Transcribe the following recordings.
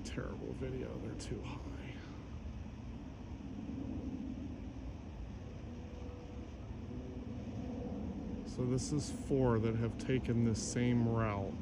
terrible video. They're too high. So this is 4 that have taken this same route.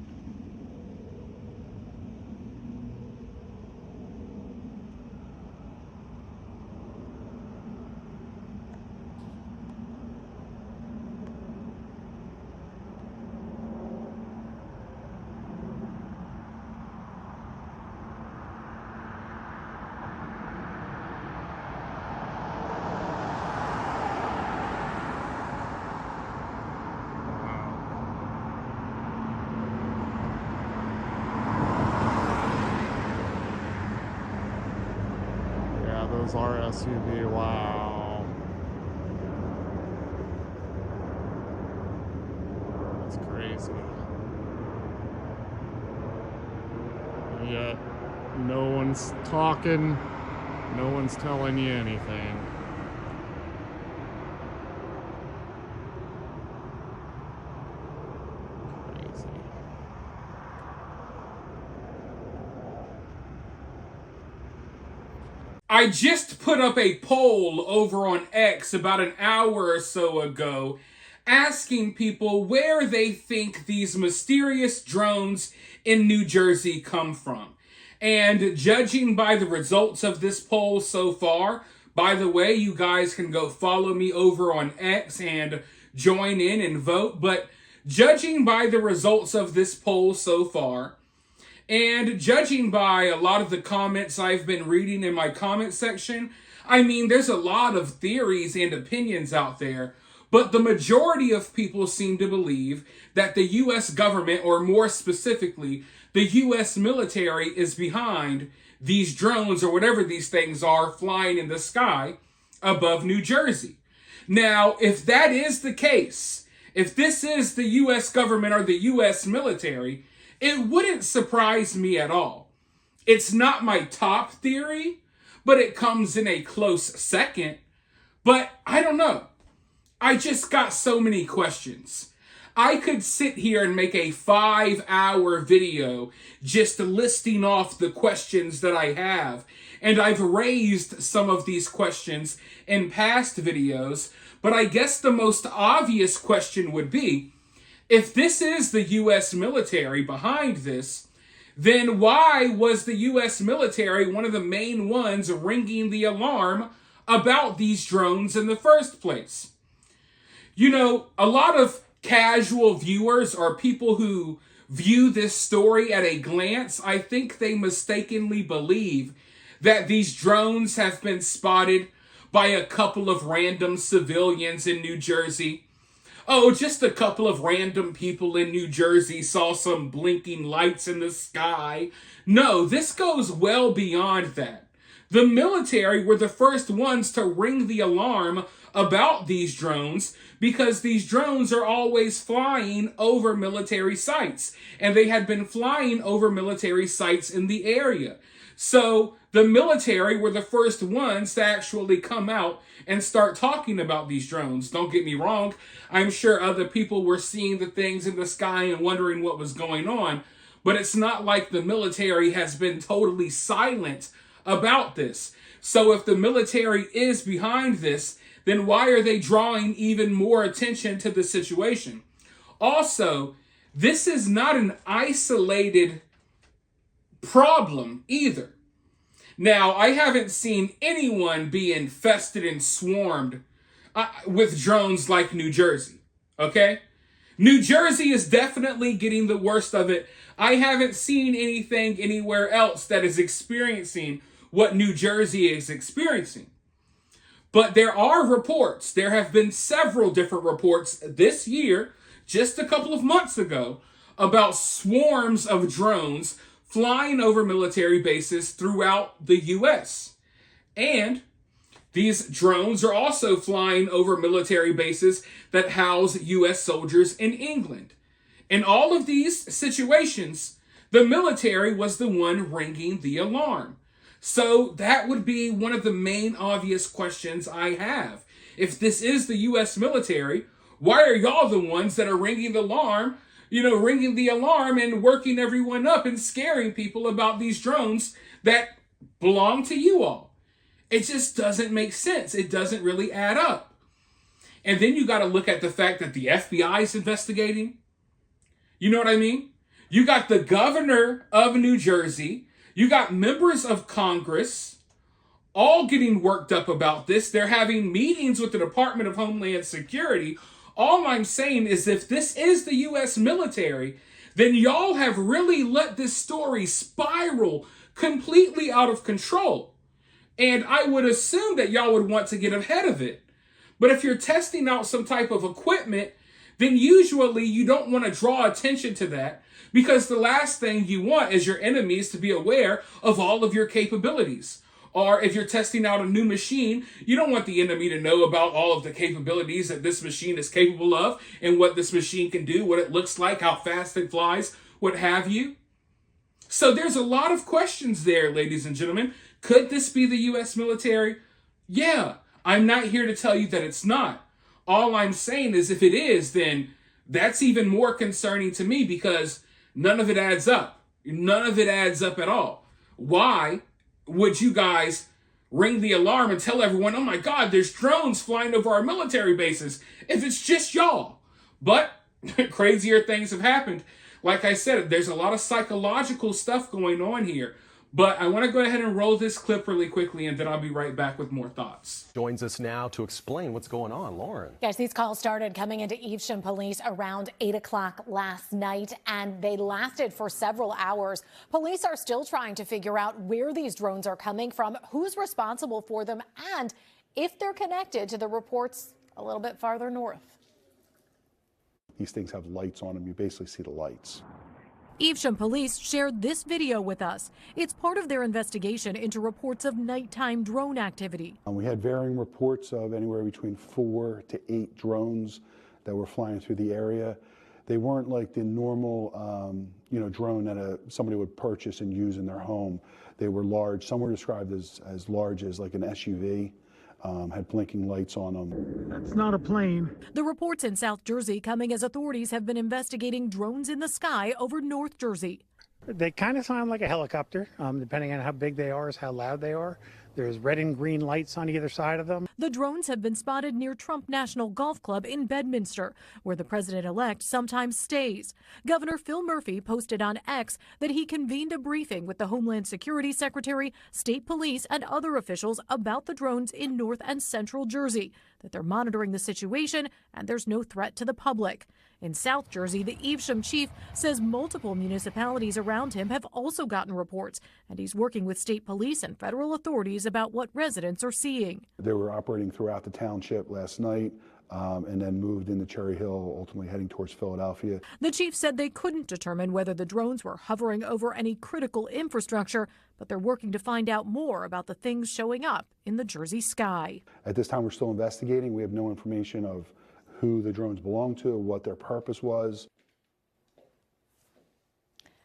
Those are SUV, wow. That's crazy. And yet, no one's talking, no one's telling you anything. I just put up a poll over on X about an hour or so ago asking people where they think these mysterious drones in New Jersey come from. And judging by the results of this poll so far, by the way, you guys can go follow me over on X and join in and vote. But judging by the results of this poll so far, and judging by a lot of the comments I've been reading in my comment section, I mean, there's a lot of theories and opinions out there, but the majority of people seem to believe that the U.S. government, or more specifically, the U.S. military, is behind these drones, or whatever these things are, flying in the sky above New Jersey. Now, if that is the case, if this is the U.S. government or the U.S. military, it wouldn't surprise me at all. It's not my top theory, but it comes in a close second. But I don't know. I just got so many questions. I could sit here and make a 5-hour video just listing off the questions that I have. And I've raised some of these questions in past videos. But I guess the most obvious question would be, if this is the U.S. military behind this, then why was the U.S. military one of the main ones ringing the alarm about these drones in the first place? You know, a lot of casual viewers or people who view this story at a glance, I think they mistakenly believe that these drones have been spotted by a couple of random civilians in New Jersey. Oh, just a couple of random people in New Jersey saw some blinking lights in the sky. No, this goes well beyond that. The military were the first ones to ring the alarm about these drones because these drones are always flying over military sites, and they had been flying over military sites in the area. So the military were the first ones to actually come out and start talking about these drones. Don't get me wrong. I'm sure other people were seeing the things in the sky and wondering what was going on. But it's not like the military has been totally silent about this. So if the military is behind this, then why are they drawing even more attention to the situation? Also, this is not an isolated problem either. Now, I haven't seen anyone be infested and swarmed with drones like New Jersey, okay? New Jersey is definitely getting the worst of it. I haven't seen anything anywhere else that is experiencing what New Jersey is experiencing. But there are reports. There have been several different reports this year, just a couple of months ago, about swarms of drones flying over military bases throughout the U.S. And these drones are also flying over military bases that house U.S. soldiers in England. In all of these situations, the military was the one ringing the alarm. So that would be one of the main obvious questions I have. If this is the U.S. military, why are y'all the ones that are ringing the alarm? Ringing the alarm and working everyone up and scaring people about these drones that belong to you all. It just doesn't make sense. It doesn't really add up. And then you got to look at the fact that the FBI is investigating. You know what I mean? You got the governor of New Jersey. You got members of Congress all getting worked up about this. They're having meetings with the Department of Homeland Security. All I'm saying is if this is the U.S. military, then y'all have really let this story spiral completely out of control. And I would assume that y'all would want to get ahead of it. But if you're testing out some type of equipment, then usually you don't want to draw attention to that, because the last thing you want is your enemies to be aware of all of your capabilities. Or if you're testing out a new machine, you don't want the enemy to know about all of the capabilities that this machine is capable of and what this machine can do, what it looks like, how fast it flies, what have you. So there's a lot of questions there, ladies and gentlemen. Could this be the U.S. military? Yeah, I'm not here to tell you that it's not. All I'm saying is if it is, then that's even more concerning to me, because none of it adds up. None of it adds up at all. Why would you guys ring the alarm and tell everyone, oh my God, there's drones flying over our military bases, if it's just y'all? But crazier things have happened. Like I said, there's a lot of psychological stuff going on here. But I want to go ahead and roll this clip really quickly, and then I'll be right back with more thoughts. Joins us now to explain what's going on. Lauren. Yes, these calls started coming into Evesham Police around 8 o'clock last night, and they lasted for several hours. Police are still trying to figure out where these drones are coming from, who's responsible for them, and if they're connected to the reports a little bit farther north. These things have lights on them. You basically see the lights. Evesham Police shared this video with us. It's part of their investigation into reports of nighttime drone activity. We had varying reports of anywhere between 4 to 8 drones that were flying through the area. They weren't like the normal, drone that somebody would purchase and use in their home. They were large. Some were described as large as like an SUV. Had blinking lights on them. That's not a plane. The reports in South Jersey coming as authorities have been investigating drones in the sky over North Jersey. They kind of sound like a helicopter, depending on how big they are, is how loud they are. There's red and green lights on either side of them. The drones have been spotted near Trump National Golf Club in Bedminster, where the president-elect sometimes stays. Governor Phil Murphy posted on X that he convened a briefing with the Homeland Security Secretary, state police, and other officials about the drones in North and Central Jersey, that they're monitoring the situation and there's no threat to the public. In South Jersey, the Evesham chief says multiple municipalities around him have also gotten reports, and he's working with state police and federal authorities about what residents are seeing. They were operating throughout the township last night and then moved into Cherry Hill, ultimately heading towards Philadelphia. The chief said they couldn't determine whether the drones were hovering over any critical infrastructure, but they're working to find out more about the things showing up in the Jersey sky. At this time, we're still investigating. We have no information of who the drones belong to, what their purpose was.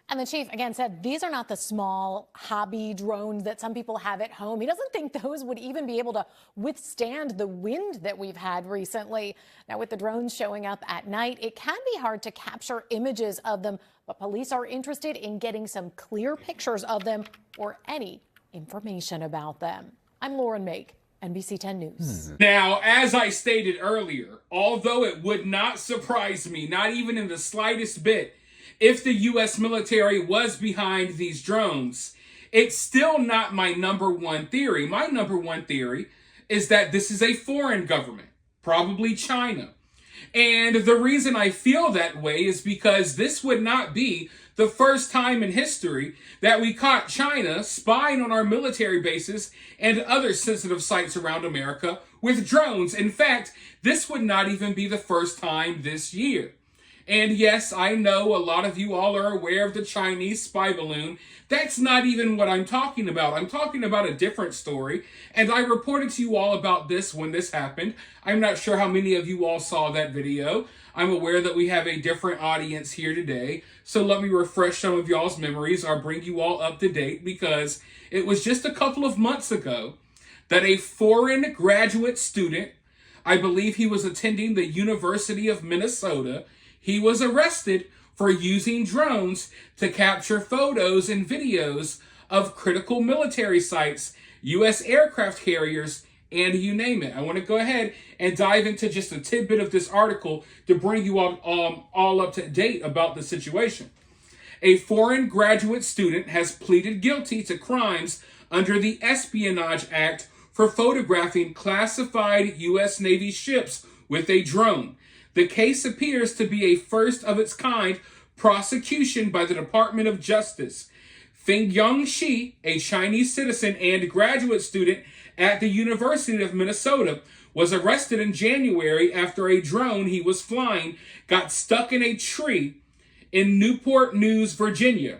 And the chief, again, said these are not the small hobby drones that some people have at home. He doesn't think those would even be able to withstand the wind that we've had recently. Now, with the drones showing up at night, it can be hard to capture images of them, but police are interested in getting some clear pictures of them or any information about them. I'm Lauren Make, NBC 10 News. Now, as I stated earlier, although it would not surprise me, not even in the slightest bit, if the U.S. military was behind these drones, it's still not my number one theory. My number one theory is that this is a foreign government, probably China. And the reason I feel that way is because this would not be the first time in history that we caught China spying on our military bases and other sensitive sites around America with drones. In fact, this would not even be the first time this year. And yes, I know a lot of you all are aware of the Chinese spy balloon. That's not even what I'm talking about. I'm talking about a different story. And I reported to you all about this when this happened. I'm not sure how many of you all saw that video. I'm aware that we have a different audience here today. So let me refresh some of y'all's memories or bring you all up to date, because it was just a couple of months ago that a foreign graduate student, I believe he was attending the University of Minnesota, he was arrested for using drones to capture photos and videos of critical military sites, U.S. aircraft carriers, and you name it. I want to go ahead and dive into just a tidbit of this article to bring you all up to date about the situation. A foreign graduate student has pleaded guilty to crimes under the Espionage Act for photographing classified U.S. Navy ships with a drone. The case appears to be a first of its kind prosecution by the Department of Justice. Fengyang Shi, a Chinese citizen and graduate student at the University of Minnesota, was arrested in January after a drone he was flying got stuck in a tree in Newport News, Virginia.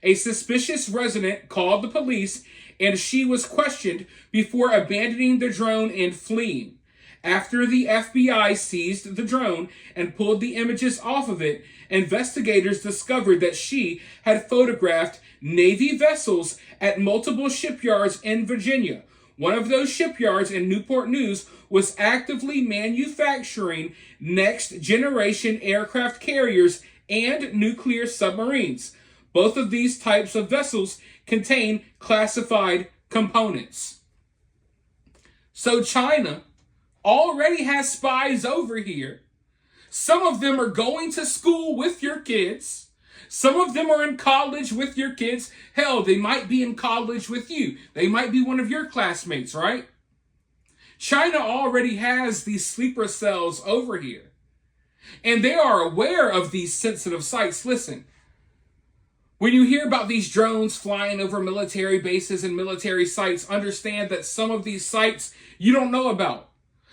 A suspicious resident called the police, and Shi was questioned before abandoning the drone and fleeing. After the FBI seized the drone and pulled the images off of it, investigators discovered that Shi had photographed Navy vessels at multiple shipyards in Virginia. One of those shipyards in Newport News was actively manufacturing next-generation aircraft carriers and nuclear submarines. Both of these types of vessels contain classified components. So China already has spies over here. Some of them are going to school with your kids. Some of them are in college with your kids. Hell, they might be in college with you. They might be one of your classmates, right? China already has these sleeper cells over here. And they are aware of these sensitive sites. Listen, when you hear about these drones flying over military bases and military sites, understand that some of these sites you don't know about.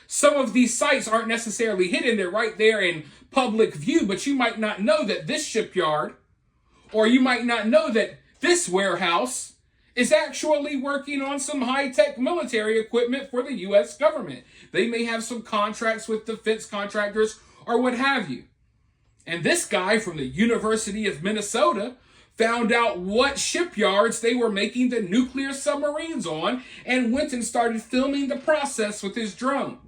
Some of these sites aren't necessarily hidden. They're right there in public view, but you might not know that this shipyard, or you might not know that this warehouse is actually working on some high-tech military equipment for the U.S. government. They may have some contracts with defense contractors or what have you. And this guy from the University of Minnesota found out what shipyards they were making the nuclear submarines on and went and started filming the process with his drone.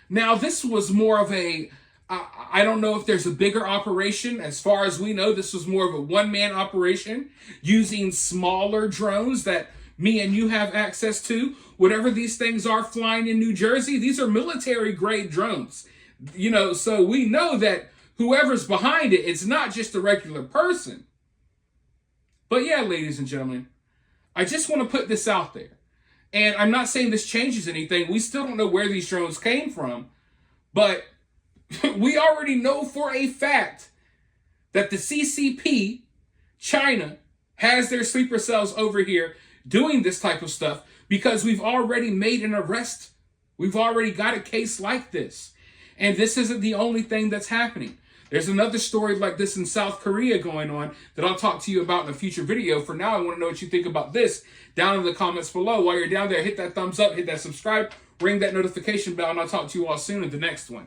Now, this was more of a, I don't know if there's a bigger operation. As far as we know, this was more of a one-man operation using smaller drones that me and you have access to. Whatever these things are flying in New Jersey, these are military-grade drones. You know, so we know that whoever's behind it, it's not just a regular person. But yeah, ladies and gentlemen, I just want to put this out there. And I'm not saying this changes anything. We still don't know where these drones came from. But we already know for a fact that the CCP, China, has their sleeper cells over here doing this type of stuff because we've already made an arrest. We've already got a case like this. And this isn't the only thing that's happening. There's another story like this in South Korea going on that I'll talk to you about in a future video. For now, I want to know what you think about this down in the comments below. While you're down there, hit that thumbs up, hit that subscribe, ring that notification bell, and I'll talk to you all soon in the next one.